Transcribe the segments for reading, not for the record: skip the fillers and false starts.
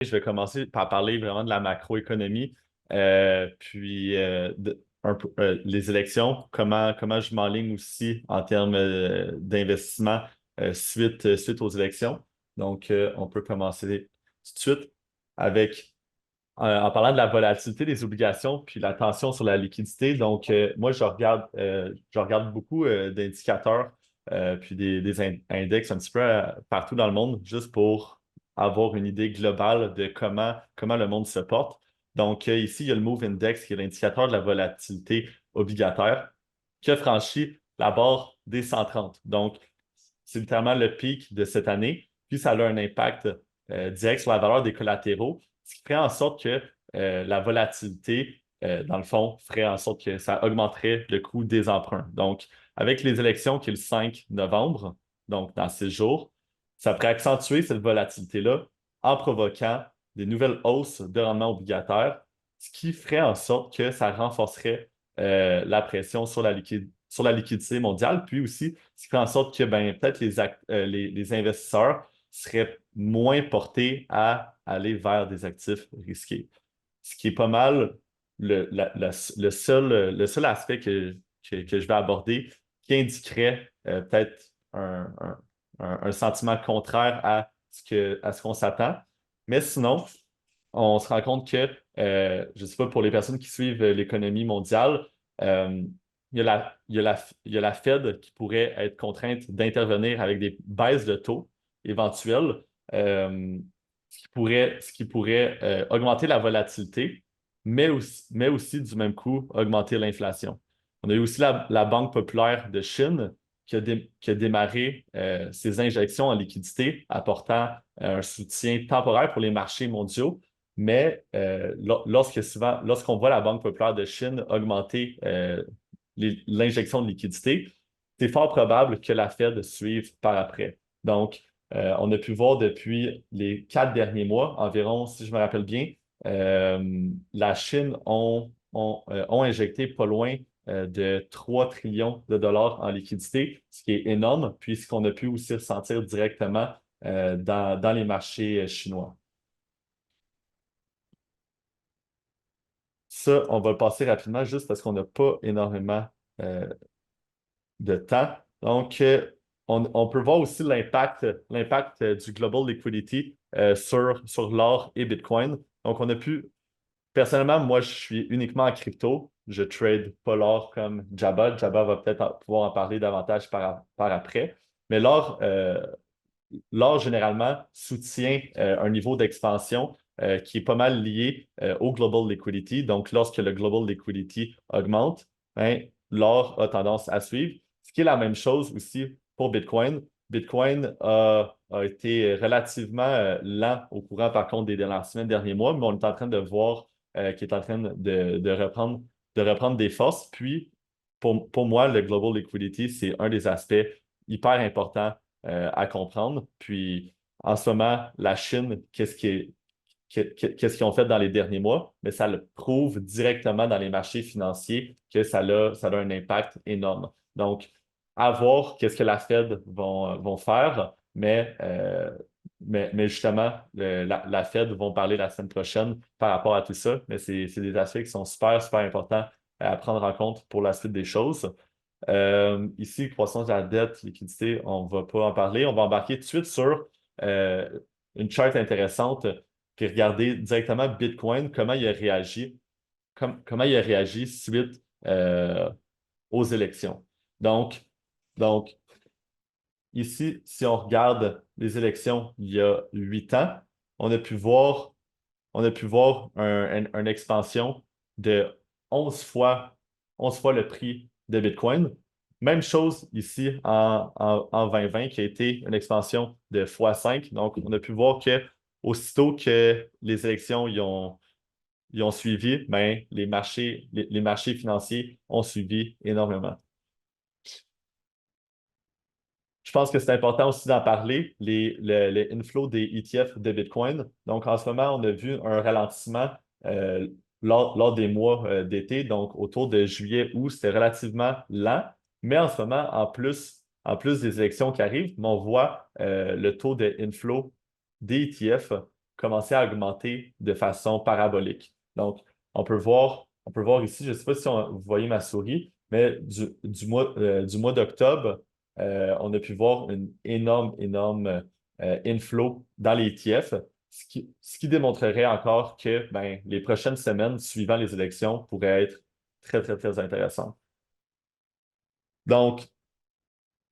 Je vais commencer par parler vraiment de la macroéconomie, puis un peu, les élections, comment je m'enligne aussi en termes d'investissement suite aux élections. Donc, on peut commencer tout de suite avec, en parlant de la volatilité des obligations, puis la tension sur la liquidité. Donc, moi, je regarde beaucoup d'indicateurs, puis des index un petit peu partout dans le monde, juste pour avoir une idée globale de comment le monde se porte. Donc, ici, il y a le Move Index, qui est l'indicateur de la volatilité obligataire, qui a franchi la barre des 130. Donc, c'est littéralement le pic de cette année, puis ça a un impact direct sur la valeur des collatéraux, ce qui ferait en sorte que la volatilité, dans le fond, ferait en sorte que ça augmenterait le coût des emprunts. Donc, avec les élections qui est le 5 novembre, donc dans 6 jours, ça pourrait accentuer cette volatilité-là en provoquant des nouvelles hausses de rendement obligataire, ce qui ferait en sorte que ça renforcerait la pression sur la liquidité mondiale, puis aussi ce qui ferait en sorte que ben, peut-être les investisseurs seraient moins portés à aller vers des actifs risqués. Ce qui est pas mal le seul aspect que je vais aborder qui indiquerait peut-être un sentiment contraire à ce qu'on s'attend. Mais sinon, on se rend compte que, je ne sais pas, pour les personnes qui suivent l'économie mondiale, euh, il y a la Fed qui pourrait être contrainte d'intervenir avec des baisses de taux éventuelles, euh, ce qui pourrait augmenter la volatilité, mais aussi du même coup augmenter l'inflation. On a eu aussi la Banque populaire de Chine qui a démarré ses injections en liquidité, apportant un soutien temporaire pour les marchés mondiaux. Mais lorsqu'on voit la Banque populaire de Chine augmenter l'injection de liquidité, c'est fort probable que la Fed suive par après. Donc, on a pu voir depuis les 4 derniers mois, environ, si je me rappelle bien, la Chine ont injecté pas loin de 3 trillions de dollars en liquidité, ce qui est énorme, puisqu'on a pu aussi ressentir directement dans les marchés chinois. Ça, on va le passer rapidement juste parce qu'on n'a pas énormément euh, de temps. Donc, on peut voir aussi l'impact du Global Liquidity sur l'or et Bitcoin. Donc, personnellement, moi, je suis uniquement en crypto. Je trade pas l'or comme Jabba. Jabba va peut-être pouvoir en parler davantage par après. Mais l'or, généralement, soutient un niveau d'expansion qui est pas mal lié au Global Liquidity. Donc, lorsque le Global Liquidity augmente, ben, l'or a tendance à suivre. Ce qui est la même chose aussi pour Bitcoin. Bitcoin a été relativement lent au courant, par contre, des dernières semaines, derniers mois, mais on est en train de voir qu'il est en train de reprendre des forces. Puis, pour moi, le Global Liquidity, c'est un des aspects hyper importants à comprendre. Puis, en ce moment, la Chine, qu'est-ce qu'ils ont fait dans les derniers mois? Mais ça le prouve directement dans les marchés financiers que ça a un impact énorme. Donc, à voir qu'est-ce que la Fed vont faire, mais justement, la Fed vont parler la semaine prochaine par rapport à tout ça. Mais c'est des aspects qui sont super, super importants à prendre en compte pour la suite des choses. Ici, croissance de la dette, liquidité, on ne va pas en parler. On va embarquer tout de suite sur euh, une charte intéressante, puis regarder directement Bitcoin, comment il a réagi suite aux élections. Donc, donc, ici, si on regarde les élections il y a 8 ans, on a pu voir, on a pu voir une expansion de 11 fois, 11 fois le prix de Bitcoin. Même chose ici en 2020, qui a été une expansion de x5. Donc, on a pu voir que aussitôt que les élections y ont suivi, ben, les marchés financiers ont suivi énormément. Je pense que c'est important aussi d'en parler, les inflows des ETF de Bitcoin. Donc, en ce moment, on a vu un ralentissement euh, lors des mois d'été. Donc, autour de juillet, août, c'était relativement lent. Mais en ce moment, en plus des élections qui arrivent, on voit le taux de inflow des ETF commencer à augmenter de façon parabolique. Donc, on peut voir ici, je ne sais pas si vous voyez ma souris, mais du mois d'octobre, on a pu voir une énorme inflow dans les ETF, ce qui démontrerait encore que ben, les prochaines semaines suivant les élections pourraient être très intéressantes. Donc,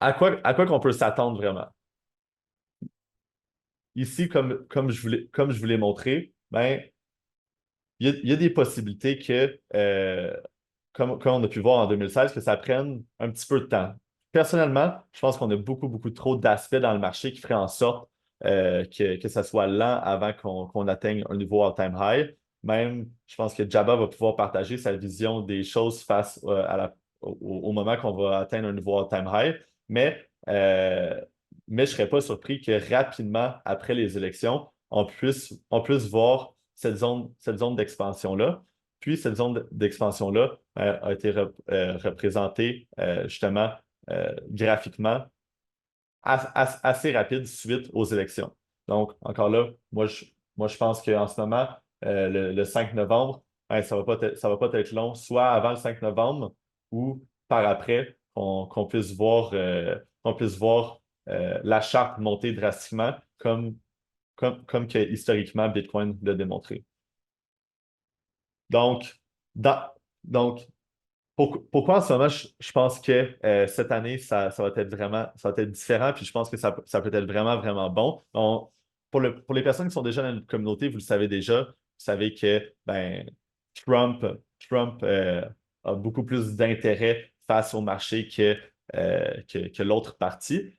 à quoi qu'on peut s'attendre vraiment? Ici, comme je vous l'ai montré, ben, il y a des possibilités que, comme on a pu voir en 2016, que ça prenne un petit peu de temps. Personnellement, je pense qu'on a beaucoup trop d'aspects dans le marché qui feraient en sorte que ça soit lent avant qu'on atteigne un nouveau all-time high. Même, je pense que Jabba va pouvoir partager sa vision des choses face au moment qu'on va atteindre un nouveau all-time high. Mais, euh, mais je ne serais pas surpris que rapidement, après les élections, on puisse voir cette zone d'expansion-là. Puis cette zone d'expansion-là a été représentée justement graphiquement assez rapide suite aux élections. Donc, encore là, moi, je pense qu'en ce moment, le 5 novembre, hein, ça va pas être long, soit avant le 5 novembre ou par après, qu'on puisse voir la charte monter drastiquement comme que historiquement Bitcoin l'a démontré. Donc, dans- donc pourquoi en ce moment, je pense que cette année, ça va être ça va être différent, puis je pense que ça peut être vraiment bon. Pour les personnes qui sont déjà dans la communauté, vous le savez déjà, vous savez que ben, Trump, Trump a beaucoup plus d'intérêt face au marché que l'autre parti.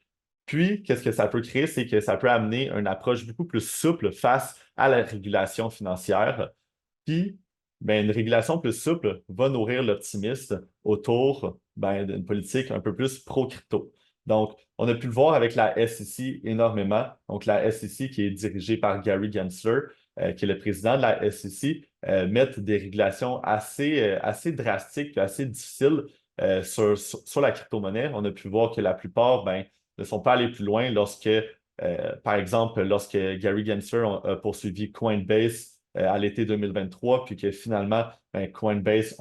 Puis, qu'est-ce que ça peut créer? C'est que ça peut amener une approche beaucoup plus souple face à la régulation financière. Puis, ben, une régulation plus souple va nourrir l'optimisme autour ben, d'une politique un peu plus pro-crypto. Donc, on a pu le voir avec la SEC énormément. Donc, la SEC qui est dirigée par Gary Gensler, qui est le président de la SEC, mettre des régulations assez drastiques et assez difficiles sur la crypto-monnaie. On a pu voir que la plupart ben, ne sont pas allés plus loin par exemple, lorsque Gary Gensler a poursuivi Coinbase à l'été 2023, puis que finalement, ben, Coinbase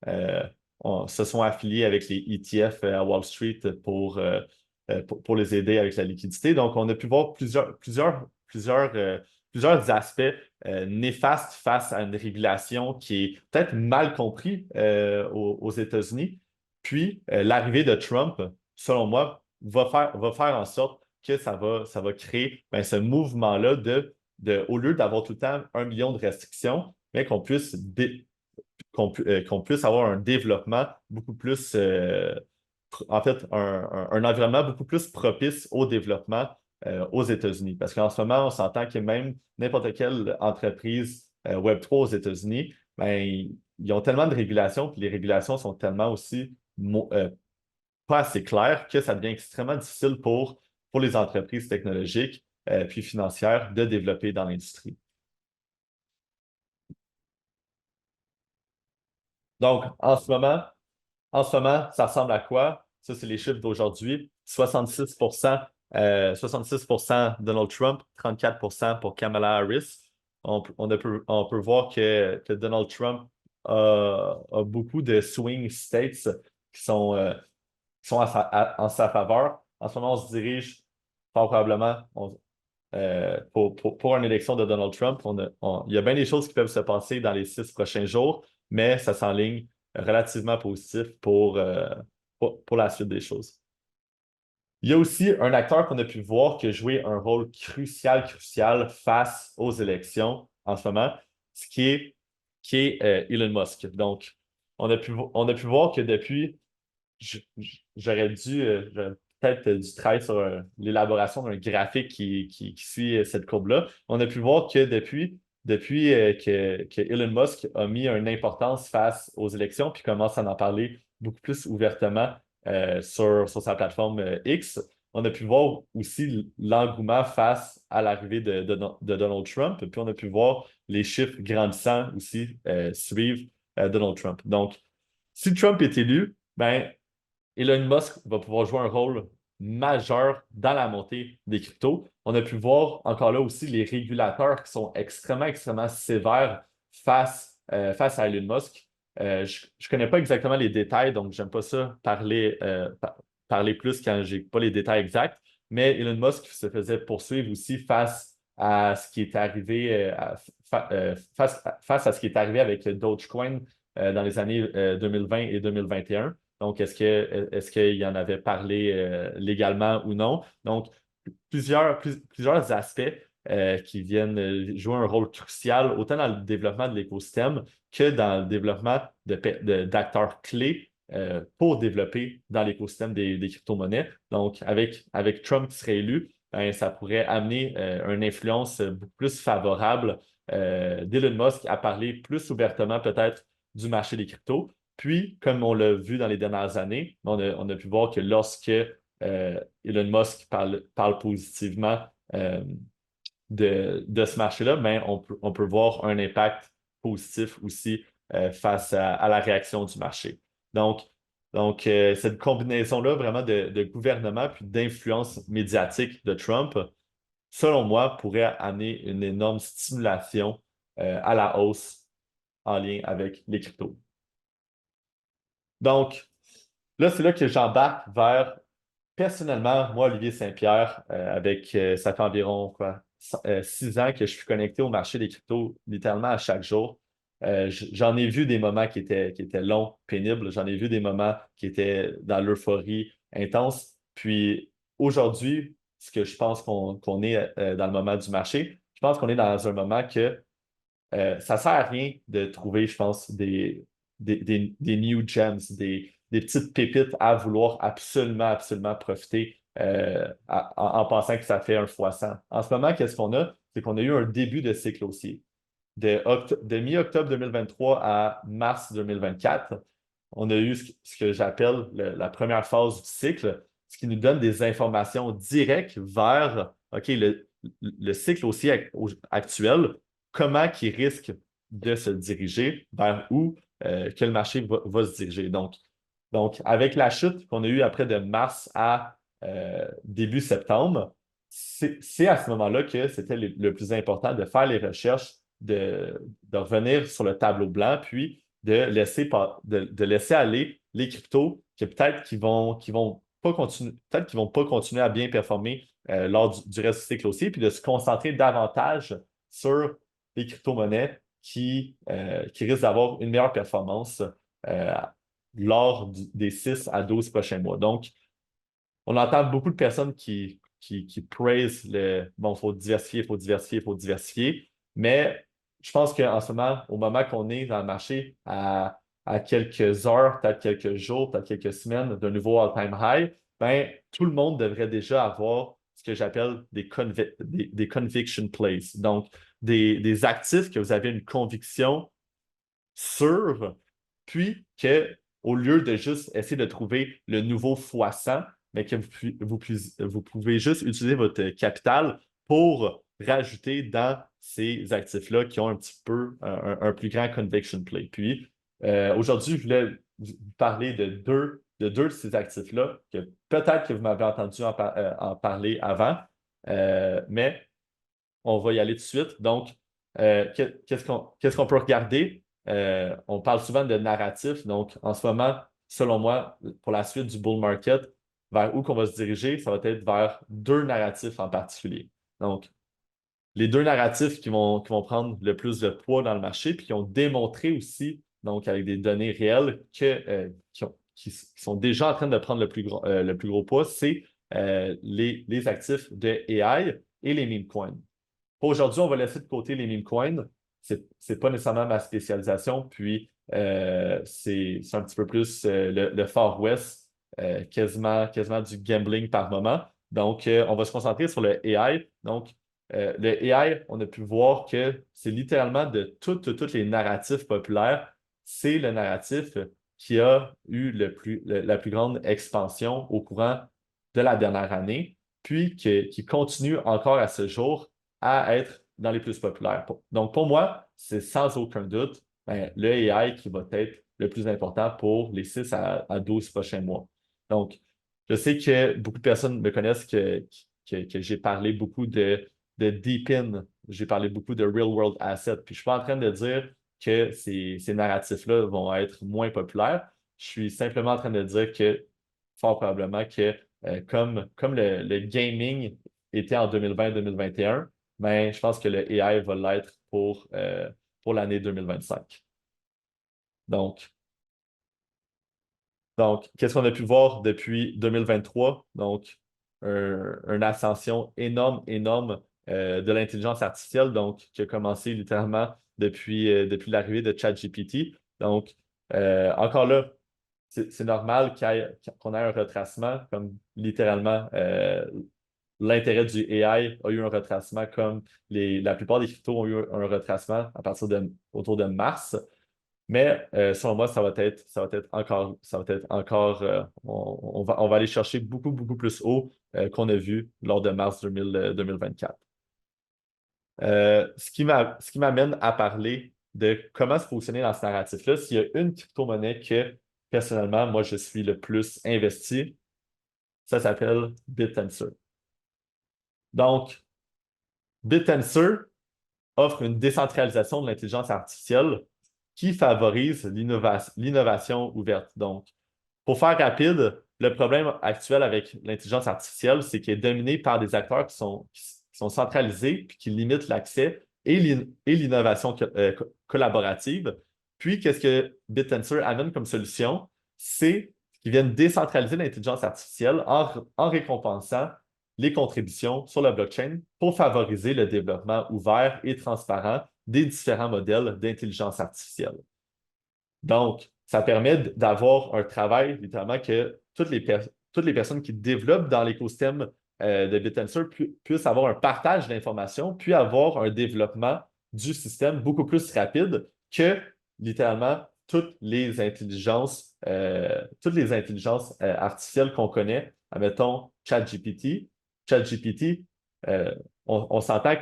euh, se sont affiliés avec les ETF à Wall Street pour les aider avec la liquidité. Donc, on a pu voir plusieurs aspects néfastes face à une régulation qui est peut-être mal compris aux États-Unis. Puis, l'arrivée de Trump, selon moi, va faire en sorte que ça va créer ben, ce mouvement-là au lieu d'avoir tout le temps 1 million de restrictions, mais qu'on puisse avoir un développement beaucoup plus, en fait, un environnement beaucoup plus propice au développement aux États-Unis. Parce qu'en ce moment, on s'entend que même n'importe quelle entreprise Web3 aux États-Unis, ben, ils ont tellement de régulations, puis les régulations sont tellement aussi pas assez claires que ça devient extrêmement difficile pour les entreprises technologiques puis financières de développer dans l'industrie. Donc, en ce moment, ça ressemble à quoi? Ça, c'est les chiffres d'aujourd'hui. 66% Donald Trump, 34% pour Kamala Harris. On peut voir que Donald Trump a beaucoup de swing states qui sont en sa faveur. En ce moment, on se dirige probablement pour une élection de Donald Trump. Il y a bien des choses qui peuvent se passer dans les 6 prochains jours, mais ça s'enligne relativement positif pour la suite des choses. Il y a aussi un acteur qu'on a pu voir qui a joué un rôle crucial face aux élections en ce moment, ce qui est Elon Musk. Donc, on a pu voir que depuis j'aurais peut-être dû travailler sur l'élaboration d'un graphique qui suit cette courbe-là. On a pu voir que depuis que Elon Musk a mis une importance face aux élections, puis commence à en parler beaucoup plus ouvertement sur sa plateforme X, on a pu voir aussi l'engouement face à l'arrivée de Donald Trump, puis on a pu voir les chiffres grandissants aussi suivre Donald Trump. Donc, si Trump est élu, ben, Elon Musk va pouvoir jouer un rôle majeur dans la montée des cryptos. On a pu voir encore là aussi les régulateurs qui sont extrêmement, extrêmement sévères face à Elon Musk. Je ne connais pas exactement les détails, donc j'aime pas ça parler plus quand j'ai pas les détails exacts, mais Elon Musk se faisait poursuivre aussi face à ce qui est arrivé, face à ce qui est arrivé avec Dogecoin dans les années 2020 et 2021. Donc, est-ce qu'il y en avait parlé légalement ou non? Donc, plusieurs aspects qui viennent jouer un rôle crucial autant dans le développement de l'écosystème que dans le développement d'acteurs clés pour développer dans l'écosystème des crypto-monnaies. Donc, avec Trump qui serait élu, ben, ça pourrait amener une influence beaucoup plus favorable d'Elon Musk à parler plus ouvertement peut-être du marché des cryptos. Puis, comme on l'a vu dans les dernières années, on a pu voir que lorsque Elon Musk parle positivement de ce marché-là, ben, on peut voir un impact positif aussi face à la réaction du marché. Donc, cette combinaison-là vraiment de gouvernement puis d'influence médiatique de Trump, selon moi, pourrait amener une énorme stimulation à la hausse en lien avec les cryptos. Donc, là, c'est là que j'embarque vers, personnellement, moi, Olivier Saint-Pierre, ça fait environ quoi, 6 ans que je suis connecté au marché des cryptos littéralement à chaque jour. J'en ai vu des moments qui étaient longs, pénibles. J'en ai vu des moments qui étaient dans l'euphorie intense. Puis aujourd'hui, ce que je pense qu'on est dans le moment du marché, je pense qu'on est dans un moment que ça ne sert à rien de trouver, je pense, des new gems, des petites pépites à vouloir absolument, absolument profiter en pensant que ça fait un fois 100. En ce moment, qu'est-ce qu'on a? C'est qu'on a eu un début de cycle haussier. De mi-octobre 2023 à mars 2024, on a eu ce que j'appelle la première phase du cycle, ce qui nous donne des informations directes vers OK, le cycle haussier actuel, comment il risque de se diriger, vers où que le marché va se diriger. Donc, avec la chute qu'on a eue après de mars à début septembre, c'est à ce moment-là que c'était le plus important de faire les recherches, de revenir sur le tableau blanc, puis de laisser aller les cryptos que peut-être qu'ils vont pas continuer, peut-être qu'ils vont pas continuer à bien performer lors du reste du cycle aussi, puis de se concentrer davantage sur les crypto-monnaies qui risquent d'avoir une meilleure performance euh, lors des 6 à 12 prochains mois. Donc, on entend beaucoup de personnes qui praisent bon, il faut diversifier, il faut diversifier, il faut diversifier, mais je pense qu'en ce moment, au moment qu'on est dans le marché, à quelques heures, peut-être quelques jours, peut-être quelques semaines d'un nouveau all-time high, ben, tout le monde devrait déjà avoir ce que j'appelle des conviction plays. Donc, des actifs que vous avez une conviction sûre, puis que au lieu de juste essayer de trouver le nouveau fois 100, mais que vous pouvez juste utiliser votre capital pour rajouter dans ces actifs-là qui ont un petit peu un plus grand conviction play. Puis, aujourd'hui, je voulais vous parler de deux de ces actifs-là, que peut-être que vous m'avez entendu en parler avant, mais on va y aller tout de suite. Donc, qu'est-ce qu'on peut regarder? On parle souvent de narratif. Donc, en ce moment, selon moi, pour la suite du bull market, vers où qu'on va se diriger, ça va être vers deux narratifs en particulier. Donc, les deux narratifs qui vont prendre le plus de poids dans le marché, puis qui ont démontré aussi, donc avec des données réelles, qui sont déjà en train de prendre le plus gros poids, c'est les actifs de AI et les meme coins. Pour aujourd'hui, on va laisser de côté les meme coins. C'est pas nécessairement ma spécialisation, puis c'est un petit peu plus le Far West, quasiment du gambling par moment. Donc, on va se concentrer sur le AI. Donc, le AI, on a pu voir que c'est littéralement de tous les narratifs populaires, c'est le narratif qui a eu la plus grande expansion au courant de la dernière année, puis qui continue encore à ce jour à être dans les plus populaires. Donc, pour moi, c'est sans aucun doute le AI qui va être le plus important pour les 6 à 12 prochains mois. Donc, Je sais que beaucoup de personnes me connaissent que j'ai parlé beaucoup de deep in, j'ai parlé beaucoup de real world assets. Puis je suis pas en train de dire que ces narratifs-là vont être moins populaires. Je suis simplement en train de dire que fort probablement que comme le gaming était en 2020-2021, ben, je pense que le AI va l'être pour l'année 2025. Donc, donc, qu'est-ce qu'on a pu voir depuis 2023? Donc, une ascension énorme, énorme de l'intelligence artificielle, donc, qui a commencé littéralement depuis l'arrivée de ChatGPT. Donc, encore là, c'est normal qu'on ait un retracement, comme littéralement l'intérêt du AI a eu un retracement, comme la plupart des cryptos ont eu un retracement à partir autour de mars. Mais selon moi, on va aller chercher beaucoup, beaucoup plus haut qu'on a vu lors de mars 2024. Ce qui m'amène à parler de comment se positionner dans ce narratif-là. S'il y a une crypto-monnaie que, personnellement, moi, je suis le plus investi, ça s'appelle BitTensor. Donc, BitTensor offre une décentralisation de l'intelligence artificielle qui favorise l'innovation ouverte. Donc, pour faire rapide, le problème actuel avec l'intelligence artificielle, c'est qu'elle est dominée par des acteurs qui sont centralisés puis qui limitent l'accès et l'innovation collaborative. Puis, qu'est-ce que BitTensor amène comme solution? C'est qu'ils viennent décentraliser l'intelligence artificielle en récompensant les contributions sur la blockchain pour favoriser le développement ouvert et transparent des différents modèles d'intelligence artificielle. Donc, ça permet d'avoir un travail, littéralement, que toutes les personnes qui développent dans l'écosystème de BitTensor puissent avoir un partage d'informations, puis avoir un développement du système beaucoup plus rapide que, littéralement, toutes les intelligences artificielles qu'on connaît. Admettons, ChatGPT. ChatGPT, on s'entend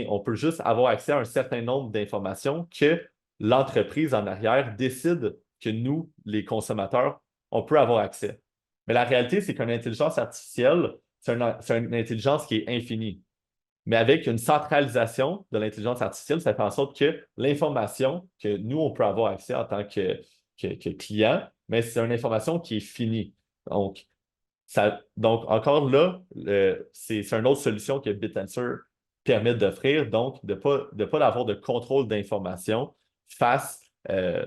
on peut juste avoir accès à un certain nombre d'informations que l'entreprise en arrière décide que nous, les consommateurs, on peut avoir accès. Mais la réalité, c'est qu'une intelligence artificielle, c'est une intelligence qui est infinie. Mais avec une centralisation de l'intelligence artificielle, ça fait en sorte que l'information que nous, on peut avoir accès en tant que client, mais c'est une information qui est finie. Donc, donc encore là, c'est une autre solution que BitTensor permet d'offrir, donc de pas avoir de contrôle d'information face, euh,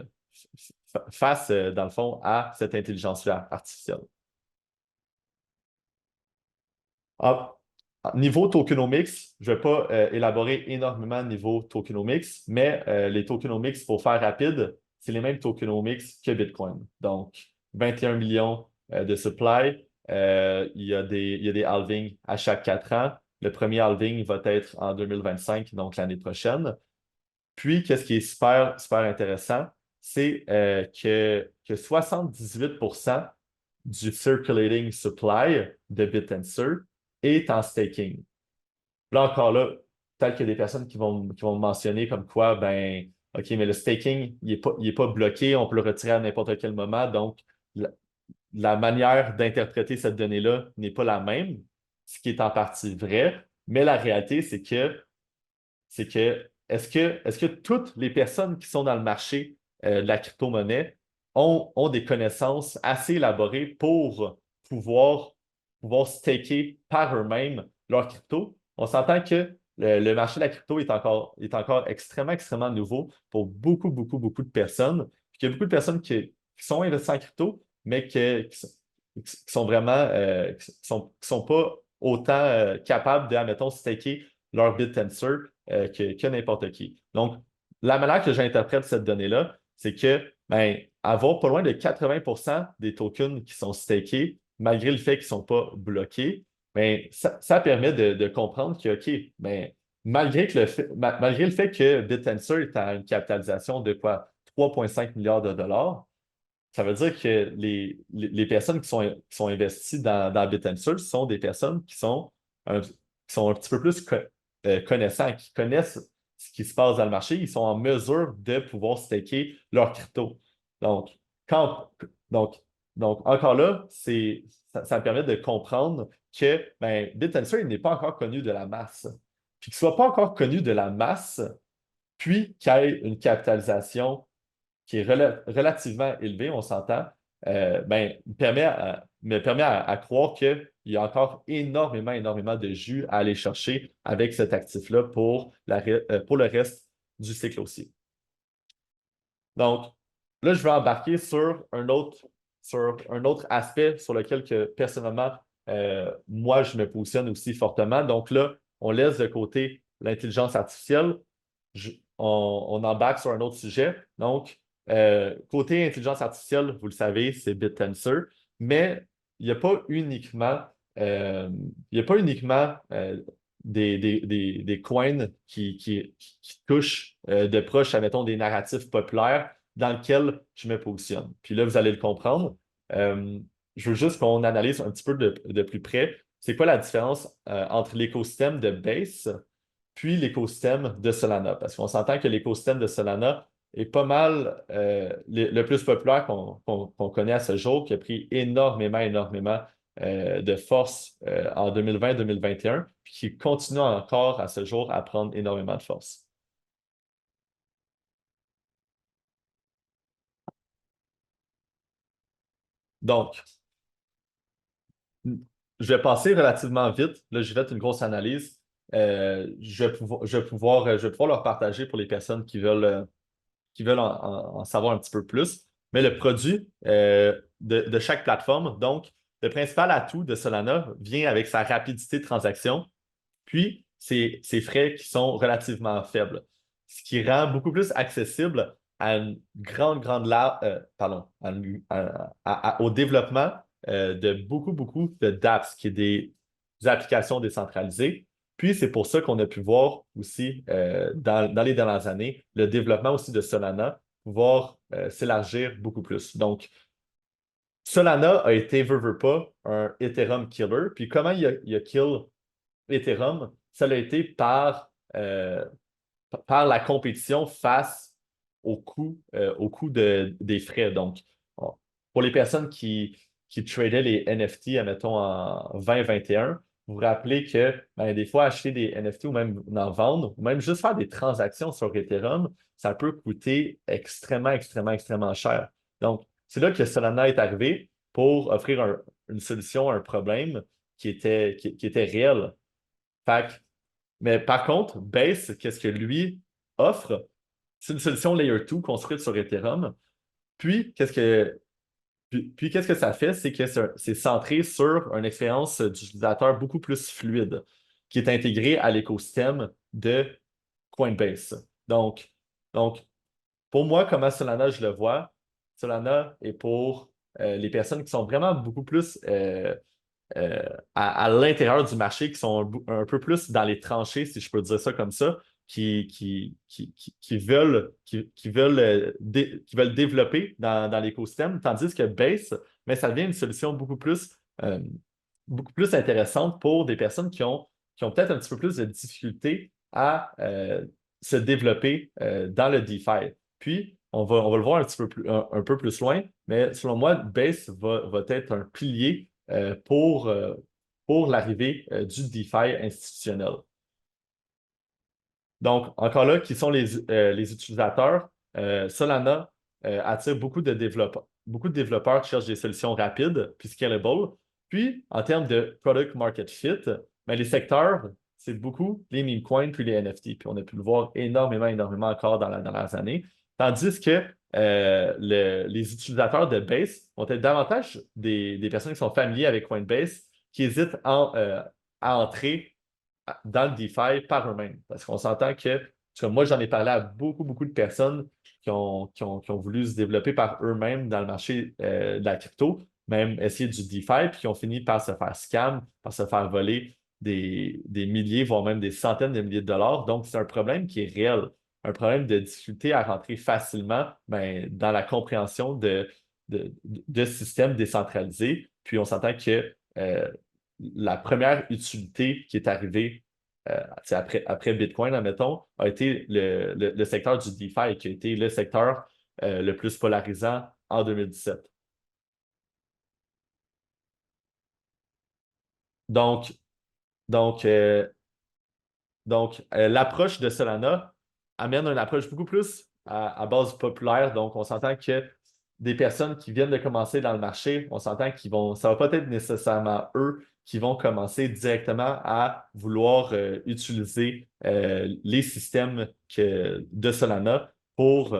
dans le fond, à cette intelligence artificielle. Ah, niveau tokenomics, je ne vais pas élaborer énormément niveau tokenomics, mais les tokenomics, pour faire rapide, c'est les mêmes tokenomics que Bitcoin. Donc, 21 millions de supply. Il y a des halvings à chaque 4 ans. Le premier halving va être en 2025, donc l'année prochaine. Puis, qu'est-ce qui est super, super intéressant, c'est que 78% du circulating supply de BitTensor est en staking. Là encore là, peut-être qu'il y a des personnes qui vont mentionner comme quoi, ben, OK, mais le staking, il est pas bloqué, on peut le retirer à n'importe quel moment. Donc, la, la manière d'interpréter cette donnée-là n'est pas la même, ce qui est en partie vrai, mais la réalité, c'est que est-ce que toutes les personnes qui sont dans le marché de la crypto-monnaie ont des connaissances assez élaborées pour pouvoir, pouvoir staker par eux-mêmes leur crypto? On s'entend que le marché de la crypto est encore extrêmement, extrêmement nouveau pour beaucoup, beaucoup, beaucoup de personnes. Puis il y a beaucoup de personnes qui sont investies en crypto, mais qui sont vraiment, qui sont pas autant capables de, admettons, staker leur BitTensor que n'importe qui. Donc, la manière que j'interprète cette donnée-là, c'est que ben, avoir pas loin de 80% des tokens qui sont stakés, malgré le fait qu'ils ne sont pas bloqués, ben, ça permet de comprendre que, OK, ben, malgré le fait que BitTensor est à une capitalisation de quoi? 3,5 milliards de dollars, ça veut dire que les personnes qui sont investies dans BitTensor sont des personnes qui sont un petit peu plus connaissants, qui connaissent ce qui se passe dans le marché. Ils sont en mesure de pouvoir staker leur crypto. Donc, quand, donc Donc, encore là, ça me permet de comprendre que ben, BitTensor, il n'est pas encore connu de la masse. Puis qu'il ne soit pas encore connu de la masse, puis qu'il y ait une capitalisation qui est relativement élevée, on s'entend, ben, me permet à croire qu'il y a encore énormément, énormément de jus à aller chercher avec cet actif-là pour le reste du cycle aussi. Donc, là, je vais embarquer sur un autre aspect sur lequel que, personnellement, moi, je me positionne aussi fortement. Donc là, on laisse de côté l'intelligence artificielle. On embarque sur un autre sujet. Donc, côté intelligence artificielle, vous le savez, c'est BitTensor, mais il n'y a pas uniquement, il y a pas uniquement des coins qui touchent de proche, admettons, des narratifs populaires dans lesquels je me positionne. Puis là, vous allez le comprendre. Euh, je veux juste qu'on analyse un petit peu de plus près. C'est quoi la différence entre l'écosystème de Base puis l'écosystème de Solana? Parce qu'on s'entend que l'écosystème de Solana est pas mal le plus populaire qu'on connaît à ce jour, qui a pris énormément, énormément de force en 2020-2021, puis qui continue encore à ce jour à prendre énormément de force. Donc, je vais passer relativement vite. Là, j'ai fait une grosse analyse. Je vais pouvoir leur partager pour les personnes qui veulent en savoir un petit peu plus. Mais le produit de chaque plateforme, donc, le principal atout de Solana vient avec sa rapidité de transaction, puis ses frais qui sont relativement faibles, ce qui rend beaucoup plus accessible à une pardon, au développement de beaucoup, beaucoup de dApps, qui est des applications décentralisées. Puis c'est pour ça qu'on a pu voir aussi dans les dernières années le développement aussi de Solana pouvoir s'élargir beaucoup plus. Donc, Solana a été, veut pas, un Ethereum killer. Puis comment il a kill Ethereum? Ça l'a été par la compétition face au coût des frais. Donc, pour les personnes qui tradaient les NFT, admettons, en 2021, vous vous rappelez que ben, des fois, acheter des NFT ou même en vendre, ou même juste faire des transactions sur Ethereum, ça peut coûter extrêmement, extrêmement, extrêmement cher. Donc, c'est là que Solana est arrivé pour offrir une solution à un problème qui était réel. Fait que mais par contre, Base, qu'est-ce que lui offre? C'est une solution Layer 2 construite sur Ethereum. Puis, qu'est-ce que ça fait? C'est que c'est centré sur une expérience d'utilisateur beaucoup plus fluide, qui est intégrée à l'écosystème de Coinbase. Donc, pour moi, comment Solana, je le vois, Solana est pour les personnes qui sont vraiment beaucoup plus euh, à l'intérieur du marché, qui sont un peu plus dans les tranchées, si je peux dire ça comme ça, qui veulent développer dans l'écosystème, tandis que Base, mais ça devient une solution beaucoup plus intéressante pour des personnes qui ont peut-être un petit peu plus de difficulté à se développer dans le DeFi. Puis, on va le voir un peu plus loin, mais selon moi, Base va être un pilier pour l'arrivée du DeFi institutionnel. Donc, encore là, qui sont les utilisateurs? Solana attire beaucoup de développeurs qui cherchent des solutions rapides puis scalable. Puis, en termes de product market fit, ben, les secteurs, c'est beaucoup les meme coins puis les NFT. Puis, on a pu le voir énormément, énormément encore dans les dernières années. Tandis que les utilisateurs de Base vont être davantage des personnes qui sont familiers avec Coinbase, qui hésitent à entrer dans le DeFi par eux-mêmes. Parce qu'on s'entend que moi, j'en ai parlé à beaucoup, beaucoup de personnes qui ont voulu se développer par eux-mêmes dans le marché de la crypto, même essayer du DeFi, puis qui ont fini par se faire scam, par se faire voler des milliers, voire même des centaines de milliers de dollars. Donc, c'est un problème qui est réel, un problème de difficulté à rentrer facilement ben, dans la compréhension de systèmes décentralisés. Puis, on s'entend que la première utilité qui est arrivée après Bitcoin, admettons, a été le secteur du DeFi, qui a été le secteur le plus polarisant en 2017. Donc, donc, euh, donc, l'approche de Solana amène une approche beaucoup plus à base populaire. Donc, on s'entend que des personnes qui viennent de commencer dans le marché, on s'entend ça va pas être nécessairement eux qui vont commencer directement à vouloir utiliser les systèmes de Solana pour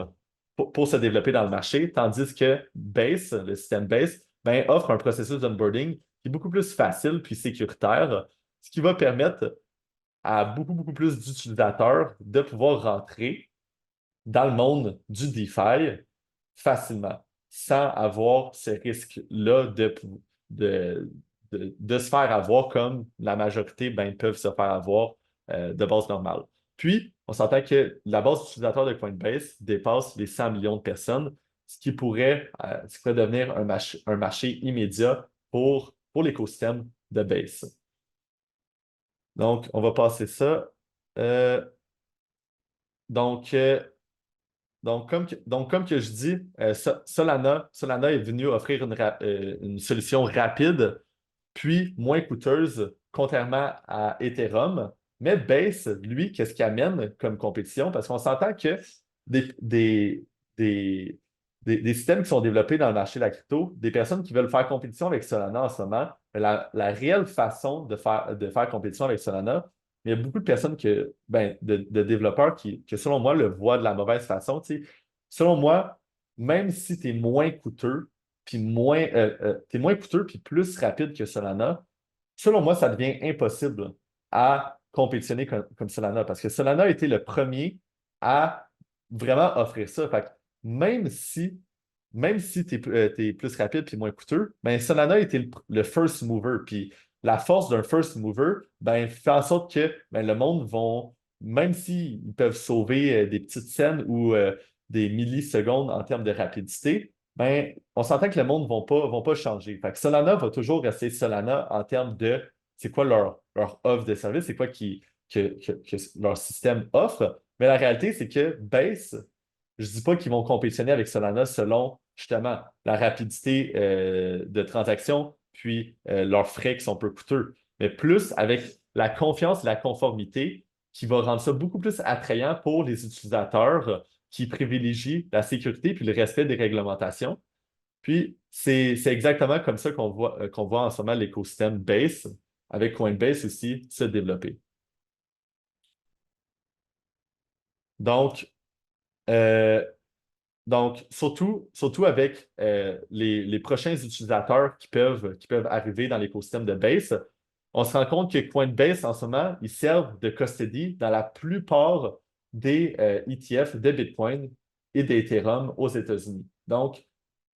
se développer dans le marché, tandis que Base, le système Base, ben, offre un processus d'onboarding qui est beaucoup plus facile puis sécuritaire, ce qui va permettre à beaucoup, beaucoup plus d'utilisateurs de pouvoir rentrer dans le monde du DeFi facilement, sans avoir ce risque-là de, de se faire avoir comme la majorité ben, peuvent se faire avoir de base normale. Puis, on s'entend que la base d'utilisateurs de Coinbase dépasse les 100 millions de personnes, ce qui pourrait devenir un marché immédiat pour l'écosystème de Base. Donc, on va passer ça. Euh, donc, euh, donc, comme que je dis, Solana est venu offrir une solution rapide, puis moins coûteuse, contrairement à Ethereum. Mais Base, lui, qu'est-ce qu'il amène comme compétition? Parce qu'on s'entend que des, des, des, des systèmes qui sont développés dans le marché de la crypto, des personnes qui veulent faire compétition avec Solana en ce moment, la réelle façon de faire compétition avec Solana, il y a beaucoup de personnes de développeurs que, selon moi, le voient de la mauvaise façon. Tu sais. Selon moi, même si tu es moins coûteux, t'es moins coûteux puis plus rapide que Solana, selon moi, ça devient impossible à compétitionner comme Solana parce que Solana a été le premier à vraiment offrir ça. Fait que même si, même si tu es, plus rapide puis moins coûteux, ben Solana a été le first mover. Puis la force d'un first mover, ben, fait en sorte que ben, le monde vont, même s'ils peuvent sauver des petites scènes ou des millisecondes en termes de rapidité, ben, on s'entend que le monde ne vont pas changer. Fait que Solana va toujours rester Solana en termes de c'est quoi leur offre de service, c'est quoi que leur système offre. Mais la réalité, c'est que Base, je ne dis pas qu'ils vont compétitionner avec Solana selon justement la rapidité de transaction, puis leurs frais qui sont peu coûteux, mais plus avec la confiance et la conformité qui va rendre ça beaucoup plus attrayant pour les utilisateurs qui privilégient la sécurité puis le respect des réglementations. Puis, c'est exactement comme ça qu'on voit en ce moment l'écosystème Base, avec Coinbase aussi, se développer. Donc, euh, donc surtout avec les prochains utilisateurs qui peuvent arriver dans l'écosystème de Base, on se rend compte que Coinbase, en ce moment, ils servent de custody dans la plupart des ETF de Bitcoin et d'Ethereum aux États-Unis. Donc,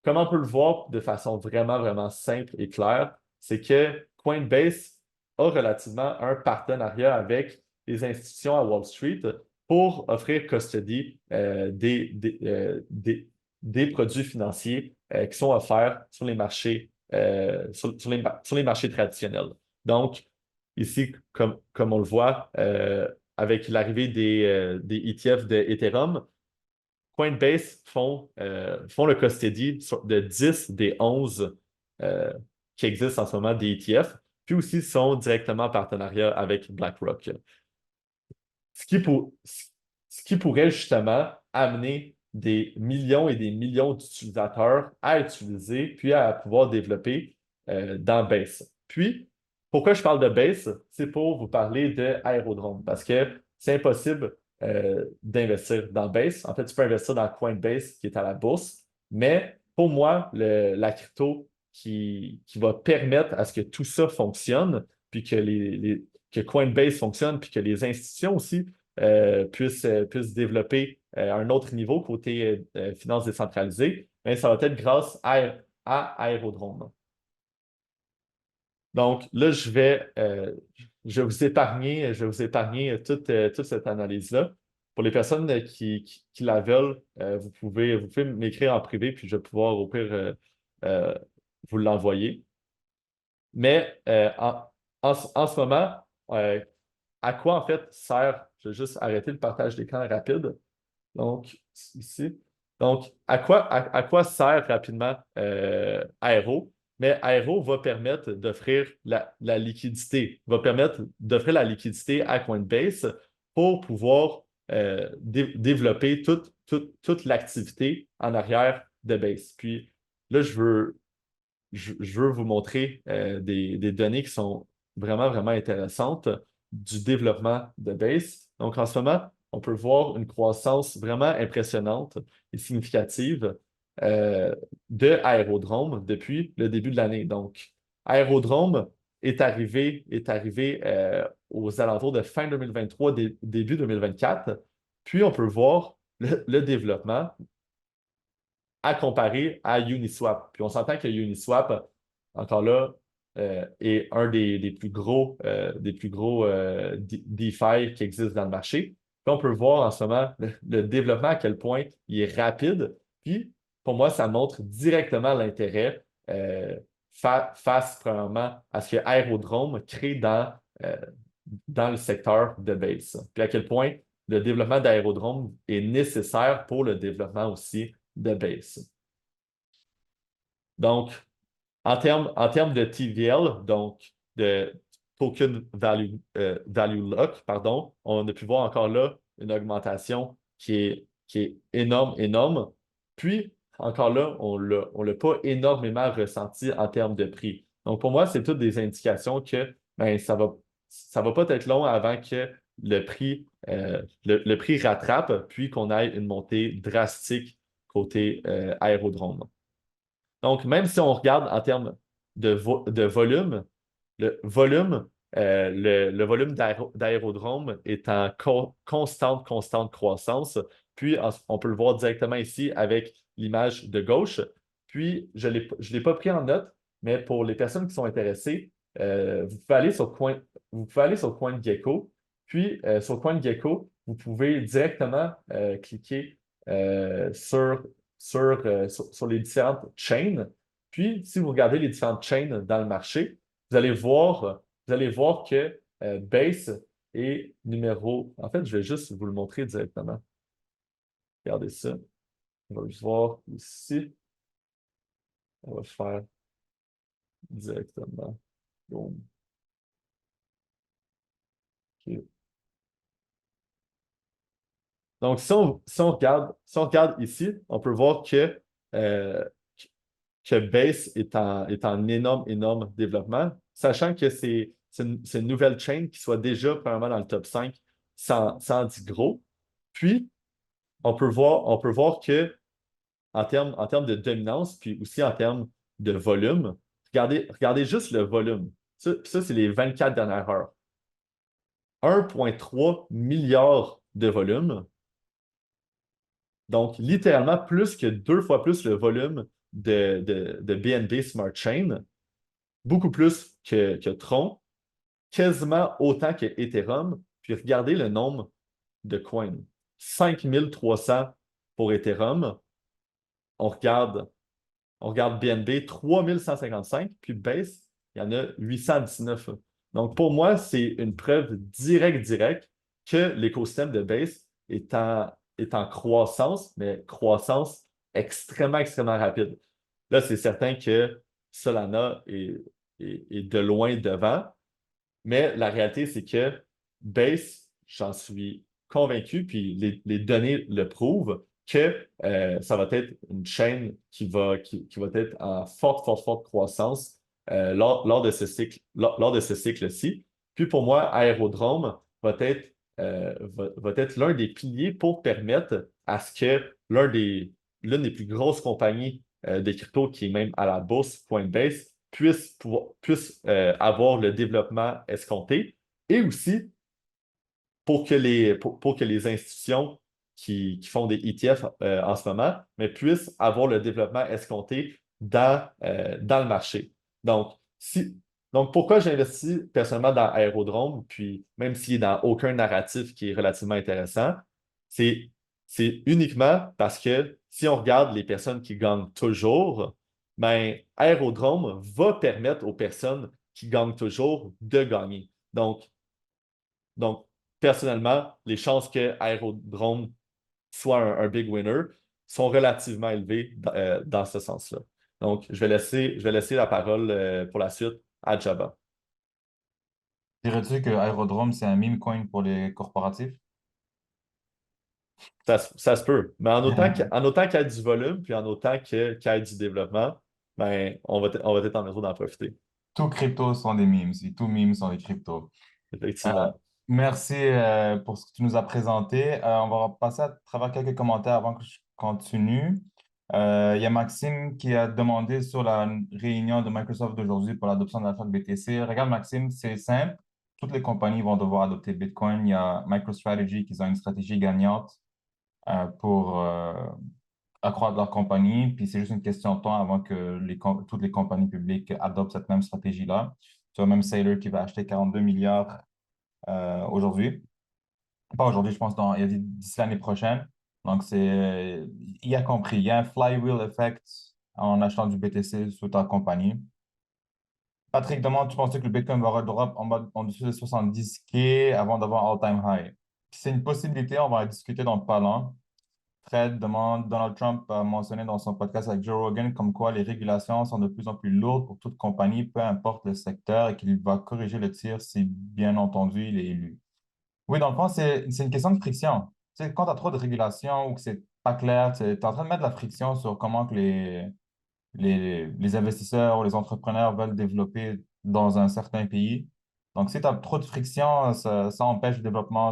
comme on peut le voir de façon vraiment, vraiment simple et claire, c'est que Coinbase a relativement un partenariat avec les institutions à Wall Street pour offrir custody des produits financiers qui sont offerts sur les marchés, sur les marchés traditionnels. Donc, ici, comme on le voit, avec l'arrivée des ETF de Ethereum, Coinbase font le custody de 10 des 11 euh, qui existent en ce moment des ETF, puis aussi sont directement en partenariat avec BlackRock. Ce qui, pour- ce qui pourrait justement amener des millions et des millions d'utilisateurs à utiliser, puis à pouvoir développer dans Base. Puis, pourquoi je parle de Base? C'est pour vous parler d'aérodrome, parce que c'est impossible d'investir dans Base. En fait, tu peux investir dans Coinbase, qui est à la bourse, mais pour moi, la crypto qui va permettre à ce que tout ça fonctionne, puis que Coinbase fonctionne, puis que les institutions aussi puissent développer un autre niveau côté finances décentralisées, mais ça va être grâce à Aérodrome. Donc là, je vais vous épargner toute cette analyse-là. Pour les personnes qui la veulent, vous pouvez m'écrire en privé, puis je vais pouvoir au pire euh, vous l'envoyer. Mais en ce moment, euh, à quoi en fait sert, je vais juste arrêter le partage d'écran rapide. Donc, ici. Donc, à quoi sert rapidement Aero? mais Aero va permettre d'offrir la liquidité, va permettre d'offrir la liquidité à Coinbase pour pouvoir développer toute l'activité en arrière de Base. Puis là, je veux vous montrer des données qui sont vraiment, vraiment intéressantes du développement de Base. Donc, en ce moment, on peut voir une croissance vraiment impressionnante et significative euh, de Aérodrome depuis le début de l'année. Donc, Aérodrome est arrivé aux alentours de fin 2023, début 2024. Puis, on peut voir le développement à comparer à Uniswap. Puis on s'entend que Uniswap, encore là, est un des plus gros DeFi qui existent dans le marché. Puis on peut voir en ce moment le développement à quel point il est rapide. Puis pour moi, ça montre directement l'intérêt face, premièrement, à ce que Aerodrome crée dans le secteur de Base. Puis à quel point le développement d'Aerodrome est nécessaire pour le développement aussi de Base. Donc, en termes de TVL, donc de Token Value Lock, pardon, on a pu voir encore là une augmentation qui est énorme, énorme. Puis, encore là, on ne l'a pas énormément ressenti en termes de prix. Donc, pour moi, c'est toutes des indications que ben, ça va pas être long avant que le prix rattrape, puis qu'on ait une montée drastique côté aérodrome. Donc, même si on regarde en termes de volume, le volume d'aérodrome est en constante croissance. Puis, on peut le voir directement ici avec l'image de gauche. Puis, je ne l'ai pas pris en note, mais pour les personnes qui sont intéressées, vous pouvez aller sur CoinGecko. Puis, sur CoinGecko, vous pouvez directement cliquer sur les différentes chains. Puis, si vous regardez les différentes chains dans le marché, vous allez voir que Base est numéro. En fait, je vais juste vous le montrer directement. Regardez ça. On va le voir ici. On va le faire directement. Boom. OK. Donc, si on regarde ici, on peut voir euh, que Base est en énorme, énorme développement, sachant que c'est une nouvelle chaîne qui soit déjà probablement dans le top 5 sans dire gros. Puis, on peut voir que en termes de dominance, puis aussi en termes de volume, regardez juste le volume. Ça, c'est les 24 dernières heures. 1,3 milliard de volume. Donc, littéralement, plus que 2 fois plus le volume de BNB Smart Chain, beaucoup plus que Tron, quasiment autant que Ethereum. Puis regardez le nombre de coins. 5300 pour Ethereum. On regarde, on regarde BNB, 3155. Puis Base, il y en a 819. Donc, pour moi, c'est une preuve directe que l'écosystème de Base est en croissance, mais croissance extrêmement, extrêmement rapide. Là, c'est certain que Solana est de loin devant, mais la réalité, c'est que Base, j'en suis convaincu, puis les données le prouvent, que ça va être une chaîne qui va être en forte, forte, forte croissance lors de ce cycle, lors de ce cycle-ci. Puis pour moi, Aérodrome va être l'un des piliers pour permettre à ce que l'une des plus grosses compagnies de crypto, qui est même à la bourse, Coinbase, puisse avoir le développement escompté et aussi pour que les institutions qui font des ETF en ce moment, mais puissent avoir le développement escompté dans le marché. Donc, pourquoi j'investis personnellement dans Aérodrome, puis même s'il est dans aucun narratif qui est relativement intéressant, c'est, c'est uniquement parce que si on regarde les personnes qui gagnent toujours, ben, Aérodrome va permettre aux personnes qui gagnent toujours de gagner. Donc, personnellement, les chances que Aérodrome soit un big winner sont relativement élevées dans ce sens-là. Donc, je vais laisser la parole pour la suite à Jabba. Dirais-tu que Aerodrome, c'est un meme coin pour les corporatifs? Ça se peut. Mais en autant qu'il y ait du volume, puis en autant qu'il y ait du développement, ben, on va être en mesure d'en profiter. Tous cryptos sont des memes, si tous memes sont des cryptos. Euh, Effectivement. Merci pour ce que tu nous as présenté. On va passer à travers quelques commentaires avant que je continue. Il y a Maxime qui a demandé sur la réunion de Microsoft d'aujourd'hui pour l'adoption de la fête BTC. Regarde, Maxime, c'est simple. Toutes les compagnies vont devoir adopter Bitcoin. Il y a MicroStrategy qui ont une stratégie gagnante pour accroître leur compagnie. Puis c'est juste une question de temps avant que toutes les compagnies publiques adoptent cette même stratégie-là. Tu vois, même Saylor qui va acheter 42 milliards aujourd'hui. Pas aujourd'hui, je pense, il a dit d'ici l'année prochaine. Donc, il a compris. Il y a un flywheel effect en achetant du BTC sous ta compagnie. Patrick demande, tu penses que le Bitcoin va redrop en dessous de 70K avant d'avoir all-time high? C'est une possibilité, on va en discuter dans pas long. Fred demande, Donald Trump a mentionné dans son podcast avec Joe Rogan comme quoi les régulations sont de plus en plus lourdes pour toute compagnie, peu importe le secteur, et qu'il va corriger le tir si, bien entendu, il est élu. Oui, dans le fond, c'est une question de friction. Tu sais, quand tu as trop de régulations ou que c'est pas clair, tu es en train de mettre de la friction sur comment que les investisseurs ou les entrepreneurs veulent développer dans un certain pays. Donc, si tu as trop de friction, ça empêche le développement,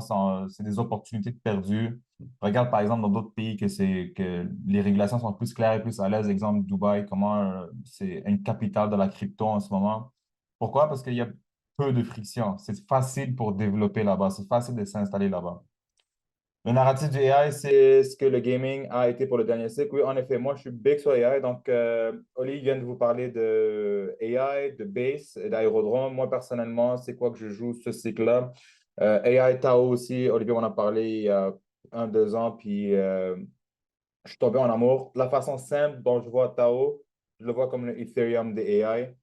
c'est des opportunités perdues. Regarde, par exemple, dans d'autres pays que les régulations sont plus claires et plus à l'aise. Exemple, Dubaï, comment c'est une capitale de la crypto en ce moment. Pourquoi? Parce qu'il y a peu de friction. C'est facile pour développer là-bas. C'est facile de s'installer là-bas. Le narratif du AI, c'est ce que le gaming a été pour le dernier cycle. Oui, en effet, moi, je suis big sur AI. Donc, Oli vient de vous parler de AI, de Base et d'Aérodrome. Moi, personnellement, c'est quoi que je joue ce cycle-là? AI, Tao aussi. Olivier en a parlé il y a 1, 2 ans. Puis, je suis tombé en amour. La façon simple dont je vois Tao, je le vois comme le Ethereum des AI.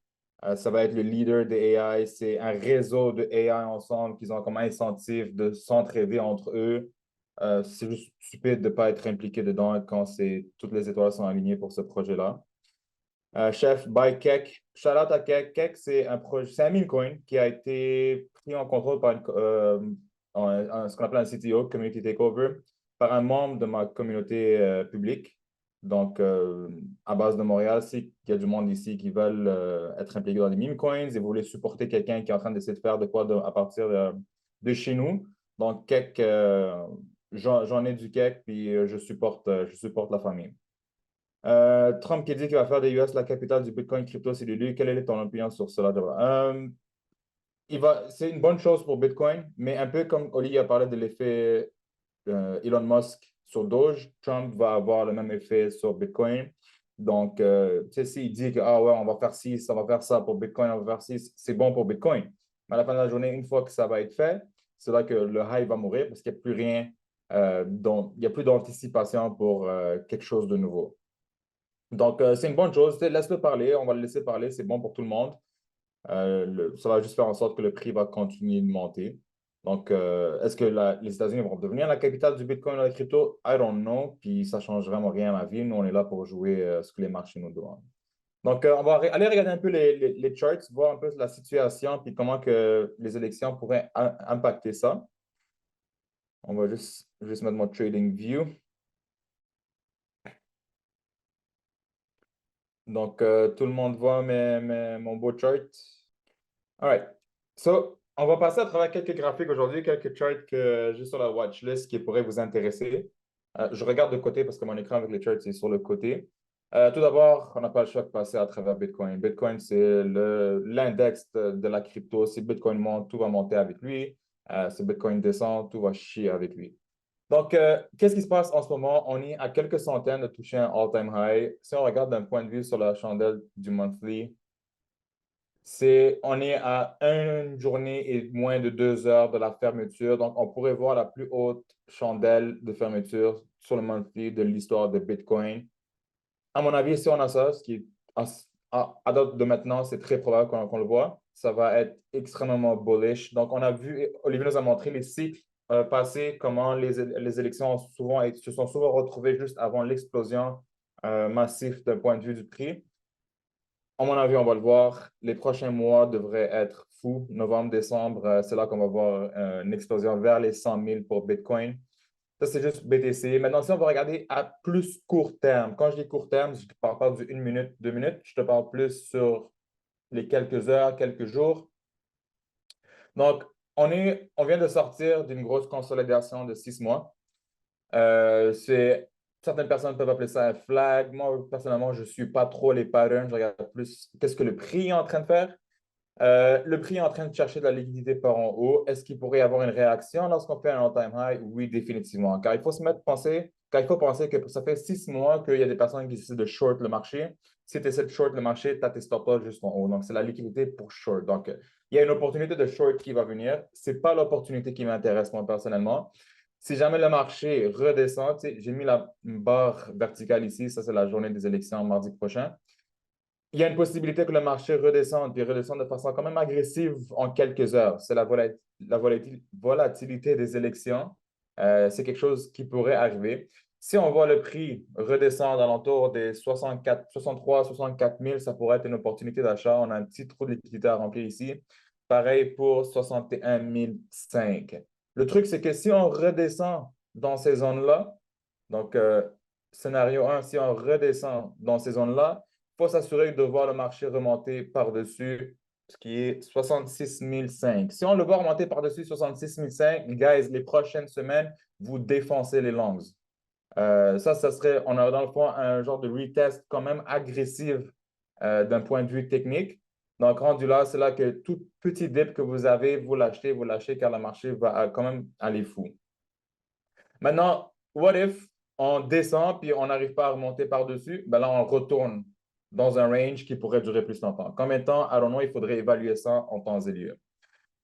Ça va être le leader des AI. C'est un réseau de AI ensemble qu'ils ont comme incentive de s'entraider entre eux. C'est juste stupide de ne pas être impliqué dedans quand toutes les étoiles sont alignées pour ce projet-là. Chef by Keck. Shout out à Keck. Keck, c'est un projet, c'est un meme coin qui a été pris en contrôle par ce qu'on appelle un CTO, Community Takeover, par un membre de ma communauté publique. Donc, à base de Montréal, c'est qu'il y a du monde ici qui veulent être impliqués dans les meme coins et vous voulez supporter quelqu'un qui est en train d'essayer de faire de quoi à partir de chez nous. Donc, Keck, j'en ai du Keck, puis je supporte la famille. Trump qui dit qu'il va faire des US la capitale du Bitcoin crypto, c'est lui. Quelle est ton opinion sur cela, Deborah? C'est une bonne chose pour Bitcoin, mais un peu comme Oli a parlé de l'effet Elon Musk sur Doge, Trump va avoir le même effet sur Bitcoin. Donc, tu sais, s'il dit que, ah ouais, on va faire ci, ça va faire ça pour Bitcoin, on va faire ci, c'est bon pour Bitcoin. Mais à la fin de la journée, une fois que ça va être fait, c'est là que le hype va mourir parce qu'il n'y a plus rien, il n'y a plus d'anticipation pour quelque chose de nouveau. Donc, c'est une bonne chose. Tu sais, laisse-le parler, on va le laisser parler, c'est bon pour tout le monde. Ça va juste faire en sorte que le prix va continuer de monter. Donc, est-ce que les États-Unis vont devenir la capitale du Bitcoin et de la crypto? I don't know. Puis, ça ne change vraiment rien à ma vie. Nous, on est là pour jouer ce que les marchés nous demandent. Donc, on va aller regarder un peu les charts, voir un peu la situation, puis comment que les élections pourraient impacter ça. On va juste mettre mon trading view. Donc, tout le monde voit mon beau chart. All right. So, on va passer à travers quelques graphiques aujourd'hui, quelques charts que j'ai sur la watchlist qui pourraient vous intéresser. Je regarde de côté parce que mon écran avec les charts est sur le côté. Tout d'abord, on n'a pas le choix de passer à travers Bitcoin. Bitcoin, c'est l'index de la crypto. Si Bitcoin monte, tout va monter avec lui. Si Bitcoin descend, tout va chier avec lui. Donc, qu'est-ce qui se passe en ce moment? On est à quelques centaines de toucher un all-time high. Si on regarde d'un point de vue sur la chandelle du monthly, on est à une journée et moins de 2 heures de la fermeture. Donc, on pourrait voir la plus haute chandelle de fermeture sur le monthly de l'histoire de Bitcoin. À mon avis, si on a ça, ce qui à date de maintenant, c'est très probable qu'on le voit. Ça va être extrêmement bullish. Donc, on a vu, Olivier nous a montré les cycles passés, comment les élections se sont souvent retrouvées juste avant l'explosion massive d'un point de vue du prix. à mon avis, on va le voir. Les prochains mois devraient être fous. Novembre, décembre, c'est là qu'on va voir une explosion vers les 100 000 pour Bitcoin. Ça, c'est juste BTC. Maintenant, si on va regarder à plus court terme, quand je dis court terme, je ne te parle pas du 1 minute, 2 minutes, je te parle plus sur les quelques heures, quelques jours. Donc, on vient de sortir d'une grosse consolidation de 6 mois. Certaines personnes peuvent appeler ça un flag. Moi, personnellement, je ne suis pas trop les patterns. Je regarde plus qu'est-ce que le prix est en train de faire. Le prix est en train de chercher de la liquidité par en haut. Est-ce qu'il pourrait y avoir une réaction lorsqu'on fait un all-time high? Oui, définitivement. Car il faut penser que ça fait 6 mois qu'il y a des personnes qui essaient de short le marché. Si tu essaies de short le marché, tu as tes stop loss juste en haut. Donc, c'est la liquidité pour short. Donc, il y a une opportunité de short qui va venir. Ce n'est pas l'opportunité qui m'intéresse moi personnellement. Si jamais le marché redescend, j'ai mis la barre verticale ici. Ça, c'est la journée des élections mardi prochain. Il y a une possibilité que le marché redescende, puis redescende de façon quand même agressive en quelques heures. C'est volatilité des élections. C'est quelque chose qui pourrait arriver. Si on voit le prix redescendre alentour des 64, 63, 64 000, ça pourrait être une opportunité d'achat. On a un petit trou de liquidité à remplir ici. Pareil pour 61 500. Le truc, c'est que si on redescend dans ces zones-là, donc scénario 1, si on redescend dans ces zones-là, faut s'assurer de voir le marché remonter par-dessus ce qui est 66 500. Si on le voit remonter par-dessus 66 500, guys, les prochaines semaines, vous défoncez les longs. Ça serait, on a dans le fond un genre de retest quand même agressif d'un point de vue technique. Donc, rendu là, c'est là que tout petit dip que vous avez, vous l'achetez car le marché va quand même aller fou. Maintenant, what if on descend puis on n'arrive pas à remonter par-dessus? Ben là, on retourne dans un range qui pourrait durer plus longtemps. Combien de temps? I don't know, il faudrait évaluer ça en temps et lieu.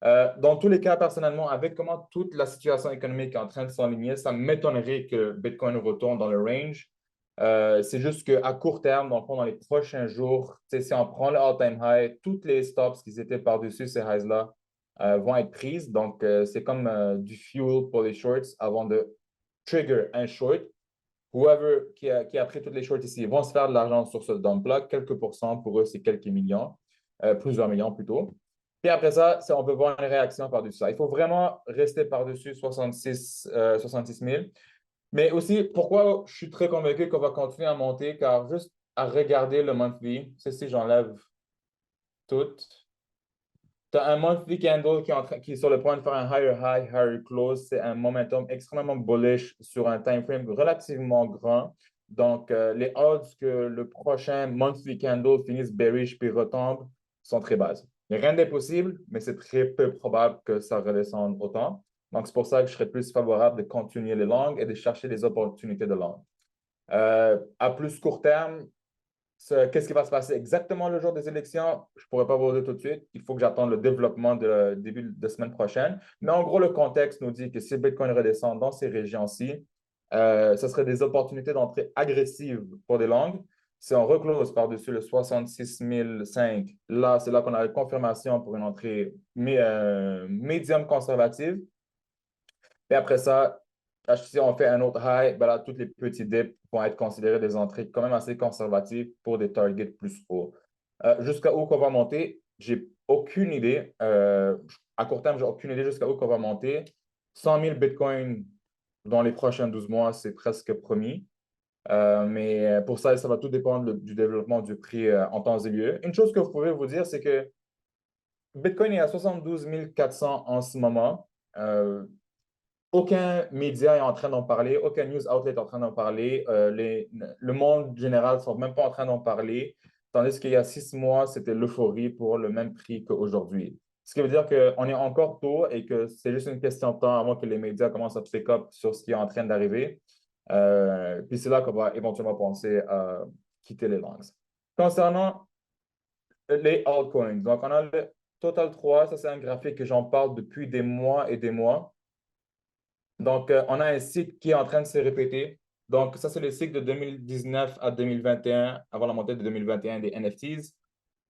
Dans tous les cas, personnellement, avec comment toute la situation économique est en train de s'enligner, ça m'étonnerait que Bitcoin retourne dans le range. C'est juste qu'à court terme, dans les prochains jours, si on prend le all-time high, toutes les stops qui étaient par-dessus ces highs-là vont être prises. Donc, c'est comme du fuel pour les shorts avant de trigger un short. Whoever qui a pris toutes les shorts ici vont se faire de l'argent sur ce dump block. Quelques pourcents, pour eux, c'est quelques millions, plusieurs millions plutôt. Puis après ça, on peut voir une réaction par-dessus ça. Il faut vraiment rester par-dessus 66 000. Mais aussi, pourquoi je suis très convaincu qu'on va continuer à monter, car juste à regarder le monthly, si j'enlève tout, tu as un monthly candle qui est sur le point de faire un higher high, higher close. C'est un momentum extrêmement bullish sur un time frame relativement grand. Donc, les odds que le prochain monthly candle finisse bearish puis retombe sont très basses. Rien n'est possible, mais c'est très peu probable que ça redescende autant. Donc, c'est pour ça que je serais plus favorable de continuer les longues et de chercher des opportunités de longue. À plus court terme, qu'est-ce qui va se passer exactement le jour des élections? Je ne pourrais pas vous le dire tout de suite. Il faut que j'attende le développement de début de semaine prochaine. Mais en gros, le contexte nous dit que si Bitcoin redescend dans ces régions-ci, ce serait des opportunités d'entrée agressives pour des longues. Si on reclose par-dessus le 66 500, là, c'est là qu'on a la confirmation pour une entrée médium conservative. Et après ça, si on fait un autre high, ben là, toutes les petits dips vont être considérés des entrées quand même assez conservatives pour des targets plus hauts. Jusqu'à où qu'on va monter, j'ai aucune idée. À court terme, j'ai aucune idée jusqu'à où qu'on va monter. 100 000 Bitcoin dans les prochains 12 mois, c'est presque promis. Mais pour ça, ça va tout dépendre du développement du prix en temps et lieu. Une chose que vous pouvez vous dire, c'est que Bitcoin est à 72 400 en ce moment. Aucun média est en train d'en parler, aucun news outlet est en train d'en parler. Le monde général ne sont même pas en train d'en parler, tandis qu'il y a 6 mois, c'était l'euphorie pour le même prix qu'aujourd'hui. Ce qui veut dire qu'on est encore tôt et que c'est juste une question de temps avant que les médias commencent à pick up sur ce qui est en train d'arriver. Puis c'est là qu'on va éventuellement penser à quitter les langues. Concernant les altcoins, donc on a le Total 3, ça c'est un graphique que j'en parle depuis des mois et des mois. Donc, on a un cycle qui est en train de se répéter. Donc, ça, c'est le cycle de 2019 à 2021, avant la montée de 2021 des NFTs.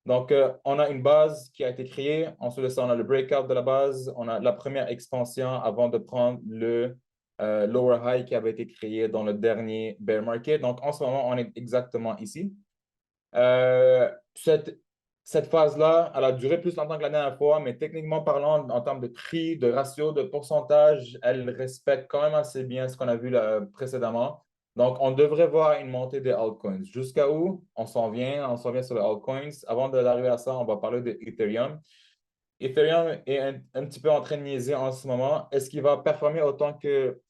Donc, on a une base qui a été créée. Ensuite de ça, on a le breakout de la base. On a la première expansion avant de prendre le lower high qui avait été créé dans le dernier bear market. Donc, en ce moment, on est exactement ici. Cette, cette phase-là, elle a duré plus longtemps que la dernière fois, mais techniquement parlant, en termes de prix, de ratio, de pourcentage, elle respecte quand même assez bien ce qu'on a vu là, précédemment. Donc, on devrait voir une montée des altcoins. Jusqu'à où? On s'en vient sur les altcoins. Avant d'arriver à ça, on va parler de Ethereum. Ethereum est un petit peu en train de niaiser en ce moment. Est-ce qu'il va performer autant que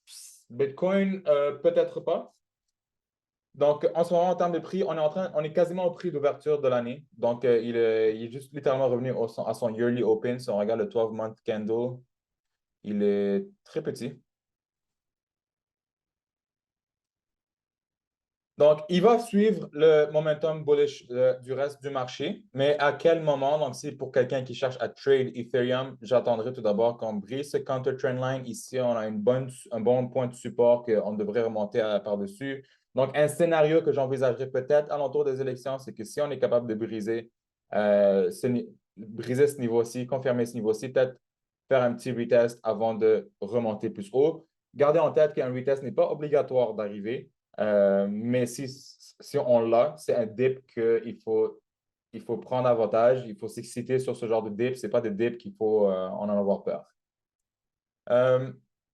Bitcoin? Peut-être pas. Donc, en ce moment, en termes de prix, on est quasiment au prix d'ouverture de l'année. Donc, il est juste littéralement revenu à son yearly open. Si on regarde le 12-month candle, il est très petit. Donc, il va suivre le momentum bullish du reste du marché, mais à quel moment? Donc, si pour quelqu'un qui cherche à trade Ethereum, j'attendrai tout d'abord qu'on brise ce counter trend line. Ici, on a un bon point de support qu'on devrait remonter par-dessus. Donc, un scénario que j'envisagerais peut-être à l'entour des élections, c'est que si on est capable de briser ce niveau-ci, confirmer ce niveau-ci, peut-être faire un petit retest avant de remonter plus haut. Gardez en tête qu'un retest n'est pas obligatoire d'arriver. Mais si on l'a, c'est un dip il faut prendre avantage, il faut s'exciter sur ce genre de dip. Ce n'est pas des dips qu'il faut en avoir peur. Euh,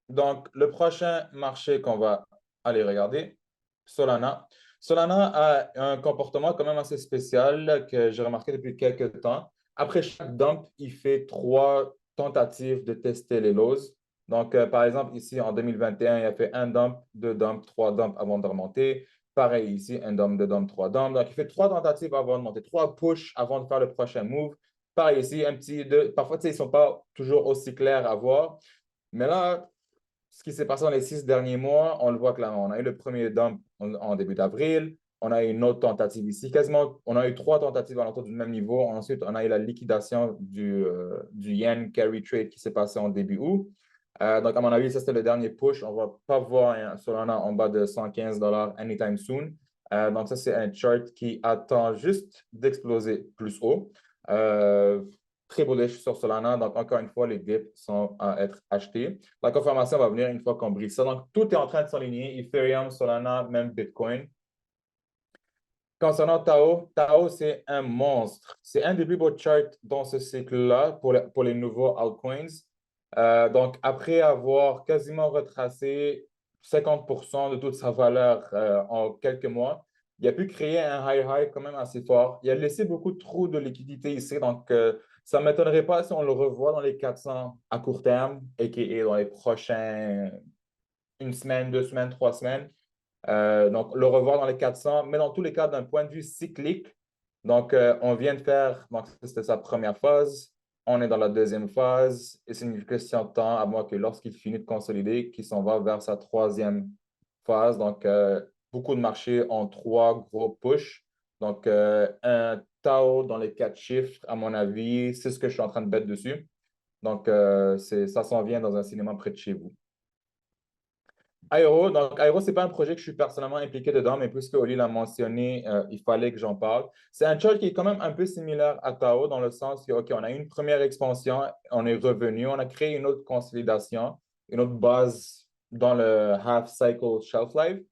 donc, le prochain marché qu'on va aller regarder, Solana. Solana a un comportement quand même assez spécial que j'ai remarqué depuis quelques temps. Après chaque dump, il fait trois tentatives de tester les lows. Donc, par exemple, ici, en 2021, il a fait un dump, deux dumps, trois dumps avant de remonter. Pareil ici, un dump, deux dumps, trois dumps. Donc, il fait trois tentatives avant de monter, trois push avant de faire le prochain move. Pareil ici, un petit deux. Parfois, tu sais, ils ne sont pas toujours aussi clairs à voir. Mais là, ce qui s'est passé dans les 6 derniers mois, on le voit clairement. On a eu le premier dump en début d'avril. On a eu une autre tentative ici. Quasiment, on a eu trois tentatives à l'entour du même niveau. Ensuite, on a eu la liquidation du yen carry trade qui s'est passé en début août. Donc, à mon avis, ça, c'était le dernier push. On ne va pas voir un Solana en bas de 115 dollars anytime soon. Donc, ça, c'est un chart qui attend juste d'exploser plus haut. Euh, Très bullish sur Solana. Donc, encore une fois, les dips sont à être achetés. La confirmation va venir une fois qu'on brise ça. Donc, tout est en train de s'aligner. Ethereum, Solana, même Bitcoin. Concernant Tao, Tao, c'est un monstre. C'est un des plus beaux charts dans ce cycle-là pour les nouveaux altcoins. Donc, après avoir quasiment retracé 50% de toute sa valeur en quelques mois, il a pu créer un high quand même assez fort. Il a laissé beaucoup de trous de liquidité ici. Donc, ça ne m'étonnerait pas si on le revoit dans les 400 à court terme, a.k.a. dans les prochains une semaine, 2 semaines, 3 semaines. Donc, le revoir dans les 400, mais dans tous les cas, d'un point de vue cyclique, donc on vient de faire, donc c'était sa première phase, on est dans la deuxième phase, et c'est une question de temps, à moins que lorsqu'il finit de consolider, qu'il s'en va vers sa troisième phase. Donc, beaucoup de marchés ont trois gros push. Donc, un Tao dans les 4 chiffres, à mon avis, c'est ce que je suis en train de mettre dessus. Donc, ça s'en vient dans un cinéma près de chez vous. Aéro, donc Aéro, ce n'est pas un projet que je suis personnellement impliqué dedans, mais puisque Oli l'a mentionné, il fallait que j'en parle. C'est un chart qui est quand même un peu similaire à Tao dans le sens que, OK, on a eu une première expansion, on est revenu, on a créé une autre consolidation, une autre base dans le half cycle shelf life.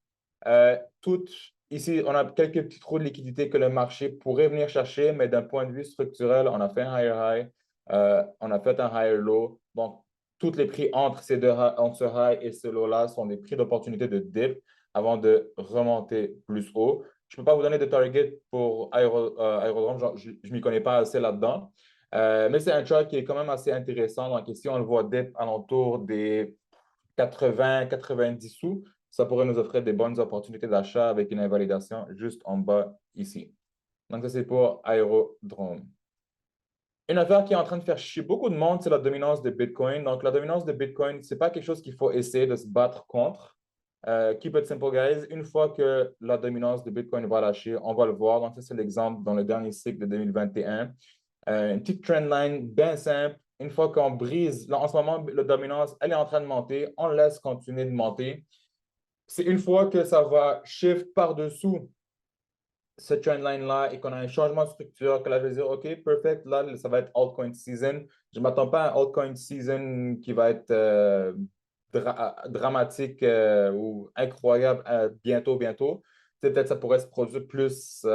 Tout, ici, on a quelques petits trous de liquidité que le marché pourrait venir chercher, mais d'un point de vue structurel, on a fait un higher high, on a fait un higher low. Donc, tous les prix entre ce high et ce low-là sont des prix d'opportunité de dip avant de remonter plus haut. Je ne peux pas vous donner de target pour Aérodrome, je ne m'y connais pas assez là-dedans. Mais c'est un chart qui est quand même assez intéressant. Donc ici, on le voit dip alentour des 80-90 sous. Ça pourrait nous offrir des bonnes opportunités d'achat avec une invalidation juste en bas ici. Donc ça, c'est pour Aérodrome. Une affaire qui est en train de faire chier beaucoup de monde, c'est la dominance de Bitcoin. Donc, la dominance de Bitcoin, ce n'est pas quelque chose qu'il faut essayer de se battre contre. Keep it simple, guys. Une fois que la dominance de Bitcoin va lâcher, on va le voir. Donc, ça, c'est l'exemple dans le dernier cycle de 2021. Une petite trendline bien simple. Une fois qu'on brise, là, en ce moment, la dominance, elle est en train de monter. On laisse continuer de monter. C'est une fois que ça va shift par-dessous cette trendline-là et qu'on a un changement de structure, que là, je vais dire, OK, perfect, là, ça va être altcoin season. Je ne m'attends pas à un altcoin season qui va être dramatique ou incroyable bientôt. Peut-être ça pourrait se produire plus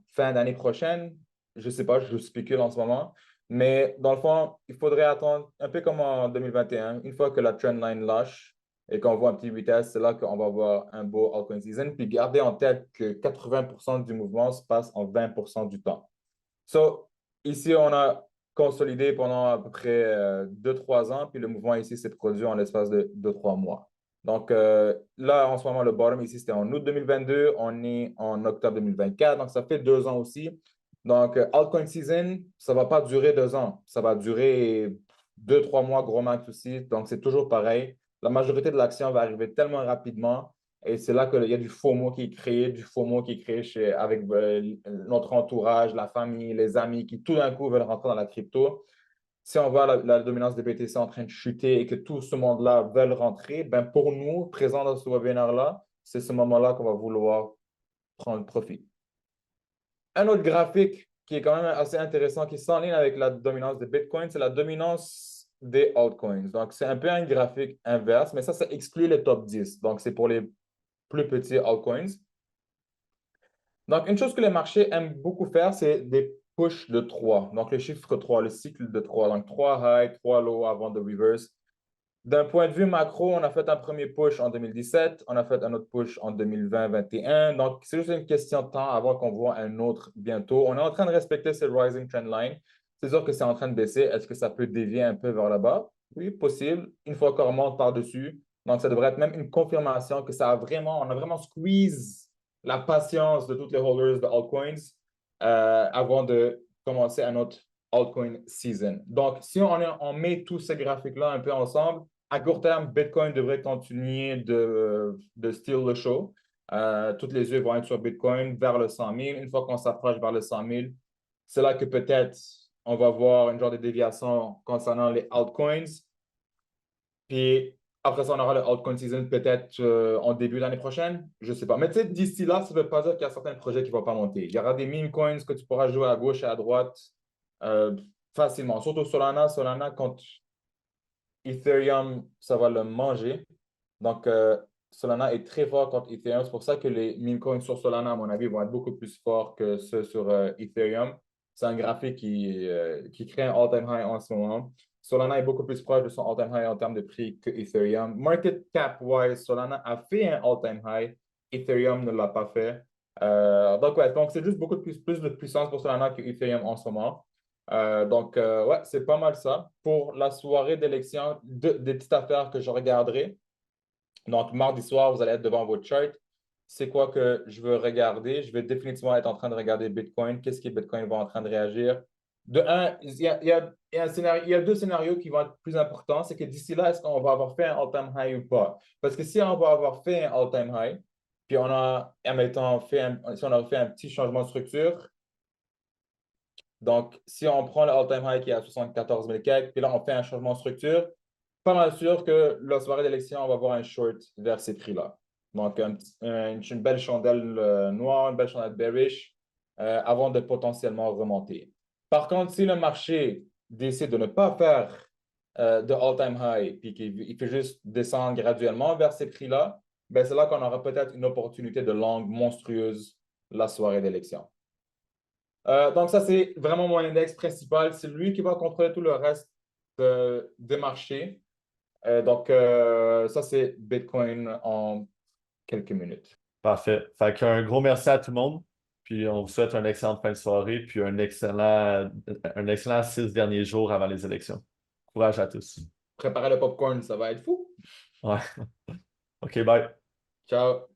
fin d'année prochaine. Je sais pas, je spécule en ce moment. Mais dans le fond, il faudrait attendre un peu comme en 2021. Une fois que la trendline lâche et qu'on voit un petit vitesse, c'est là qu'on va avoir un beau altcoin season. Puis gardez en tête que 80% du mouvement se passe en 20% du temps. So, ici, on a consolidé pendant à peu près 2-3 ans, puis le mouvement ici s'est produit en l'espace de 2-3 mois. Donc là, en ce moment, le bottom ici, c'était en août 2022, on est en octobre 2024, donc ça fait 2 ans aussi. Donc, altcoin season, ça ne va pas durer 2 ans, ça va durer 2-3 mois gros max aussi, donc c'est toujours pareil. La majorité de l'action va arriver tellement rapidement et c'est là qu'il y a du FOMO qui est créé, avec notre entourage, la famille, les amis qui tout d'un coup veulent rentrer dans la crypto. Si on voit la dominance des BTC en train de chuter et que tout ce monde-là veut rentrer, ben pour nous, présents dans ce webinaire-là, c'est ce moment-là qu'on va vouloir prendre profit. Un autre graphique qui est quand même assez intéressant, qui s'enligne avec la dominance de Bitcoin, c'est la dominance des altcoins. Donc, c'est un peu un graphique inverse, mais ça exclut les top 10. Donc, c'est pour les plus petits altcoins. Donc, une chose que les marchés aiment beaucoup faire, c'est des push de 3. Donc, le chiffre 3, le cycle de 3. Donc, 3 high, 3 low avant de reverse. D'un point de vue macro, on a fait un premier push en 2017, on a fait un autre push en 2020-2021. Donc, c'est juste une question de temps avant qu'on voit un autre bientôt. On est en train de respecter ce rising trend line. C'est sûr que c'est en train de baisser. Est-ce que ça peut dévier un peu vers là-bas? Oui, possible. Une fois qu'on remonte par-dessus. Donc, ça devrait être même une confirmation que on a vraiment squeeze la patience de tous les holders de altcoins avant de commencer un autre altcoin season. Donc, si on met tous ces graphiques-là un peu ensemble, à court terme, Bitcoin devrait continuer de steal le show. Toutes les yeux vont être sur Bitcoin vers le 100 000. Une fois qu'on s'approche vers le 100 000, c'est là que peut-être on va voir une genre de déviation concernant les altcoins. Puis après ça, on aura le altcoin season peut-être en début d'année prochaine. Je ne sais pas. Mais tu sais, d'ici là, ça ne veut pas dire qu'il y a certains projets qui ne vont pas monter. Il y aura des meme coins que tu pourras jouer à gauche et à droite euh, facilement. Surtout Solana. Solana, quand Ethereum, ça va le manger. Donc, Solana est très fort contre Ethereum. C'est pour ça que les meme coins sur Solana, à mon avis, vont être beaucoup plus forts que ceux sur Ethereum. C'est un graphique qui crée un all-time high en ce moment. Solana est beaucoup plus proche de son all-time high en termes de prix que Ethereum. Market cap-wise, Solana a fait un all-time high. Ethereum ne l'a pas fait. Donc, ouais, donc c'est juste beaucoup plus de puissance pour Solana que Ethereum en ce moment. Ouais, c'est pas mal ça. Pour la soirée d'élection, des petites affaires que je regarderai. Donc, mardi soir, vous allez être devant votre chart. C'est quoi que je veux regarder? Je vais définitivement être en train de regarder Bitcoin. Qu'est-ce que Bitcoin va en train de réagir? De un, il y a deux scénarios qui vont être plus importants. C'est que d'ici là, est-ce qu'on va avoir fait un all-time high ou pas? Parce que si on va avoir fait un all-time high, puis on a, admettons, si on a fait un petit changement de structure, donc si on prend le all-time high qui est à 74 000 quelques, puis là, on fait un changement de structure, pas mal sûr que la soirée d'élection, on va avoir un short vers ces prix-là. Donc, une belle chandelle noire, une belle chandelle bearish avant de potentiellement remonter. Par contre, si le marché décide de ne pas faire de all-time high puis qu'il fait juste descendre graduellement vers ces prix-là, ben c'est là qu'on aura peut-être une opportunité de longue monstrueuse la soirée d'élection. Donc, ça, c'est vraiment mon index principal. C'est lui qui va contrôler tout le reste des marchés. Ça, c'est Bitcoin en quelques minutes. Parfait. Fait qu'un gros merci à tout le monde. Puis on vous souhaite une excellente fin de soirée, puis un excellent 6 derniers jours avant les élections. Courage à tous. Préparez le popcorn, ça va être fou. Ouais. OK, bye. Ciao.